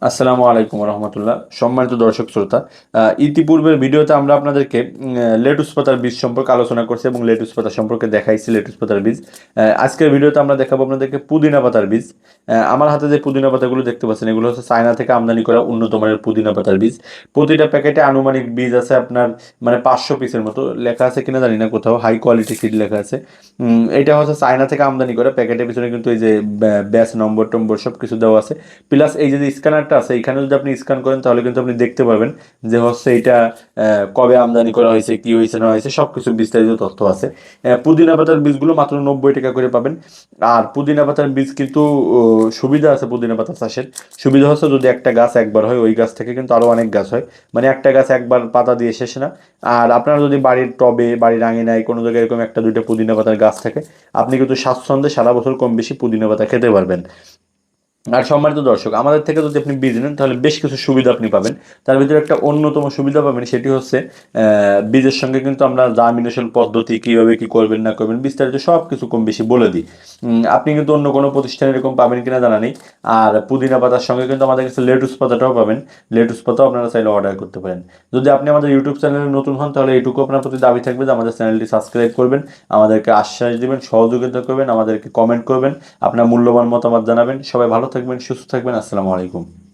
আসসালামু আলাইকুম রহমতুল্লাহ। সম্মানিত দর্শক শ্রোতা, ইতিপূর্বের ভিডিওতে আমরা আপনাদেরকে লেটুস পাতার বীজ সম্পর্কে আলোচনা করছি এবং লেটুস পাতা সম্পর্কে দেখাইছি লেটুস পাতার বীজ। আজকের ভিডিওতে আমরা দেখাবো আপনাদেরকে পুদিনা পাতার বীজ। আমার হাতে যে পুদিনা পাতাগুলো দেখতে পাচ্ছেন এগুলো হচ্ছে চায়না থেকে আমদানি করা উন্নত মানের পুদিনা পাতার বীজ। প্রতিটা প্যাকেটে আনুমানিক বীজ আছে আপনার মানে 500 পিসের মতো, লেখা আছে কিনা জানি না, কোথাও হাই কোয়ালিটি সিড লেখা আছে। এটা হচ্ছে চায়না থেকে আমদানি করা, প্যাকেটের পিছনে কিন্তু এই যে ব্যাচ নম্বর টম্বর সব কিছু দেওয়া আছে। প্লাস এই যে স্ক্যানারটা আছে এখানে যদি আপনি স্ক্যান করেন তাহলে কিন্তু আপনি দেখতে পাবেন যে হচ্ছে এটা কবে আমদানি করা হয়েছে, কি হয়েছে না হয়েছে, সব কিছু বিস্তারিত তথ্য আছে। পুদিনা পাতার বীজগুলো মাত্র 90 টাকা করে পাবেন। আর পুদিনা পাতার বীজ কিন্তু সুবিধা আছে পুদিনা পাতা চাষের। সুবিধা হচ্ছে যদি একটা গাছ একবার হয় ওই গাছ থেকে কিন্তু আরো অনেক গাছ হয়, মানে একটা গাছ একবার পাতা দিয়ে শেষ না। আর আপনার যদি বাড়ির টবে বাড়ির আঙিনায় কোনো জায়গায় এরকম একটা দুইটা পুদিনা পাতার গাছ থাকে, আপনি কিন্তু স্বাচ্ছন্দ্যে সারা বছর কম বেশি পুদিনা পাতা খেতে পারবেন। আর সম্মানিত দর্শক, আমাদের থেকে যদি আপনি বীজ নেন তাহলে বেশ কিছু সুবিধা আপনি পাবেন। তার ভিতরে একটা অন্যতম সুবিধা পাবেন, সেটি হচ্ছে বীজের সঙ্গে কিন্তু আমরা জার্মিনেশন পদ্ধতি কিভাবে কি করবেন না করবেন বিস্তারিত সব কিছু কম বেশি বলে দিই। আপনি কিন্তু অন্য কোনো প্রতিষ্ঠানে এরকম পাবেন কিনা জানা নেই। আর পুদিনা পাতার সঙ্গে কিন্তু আমাদের কাছে লেটুস পাতাটাও পাবেন। লেটুস পাতাও আপনারা চাইলে অর্ডার করতে পারেন। যদি আপনি আমাদের ইউটিউব চ্যানেলে নতুন হন তাহলে এইটুকু আপনার প্রতি দাবি থাকবে যে আমাদের চ্যানেলটি সাবস্ক্রাইব করবেন, আমাদেরকে আশ্বাস দিবেন, সহযোগিতা করবেন, আমাদেরকে কমেন্ট করবেন, আপনার মূল্যবান মতামত জানাবেন। সবাই ভালো থাকবেন, সুস্থ থাকবেন। আসসালামু আলাইকুম।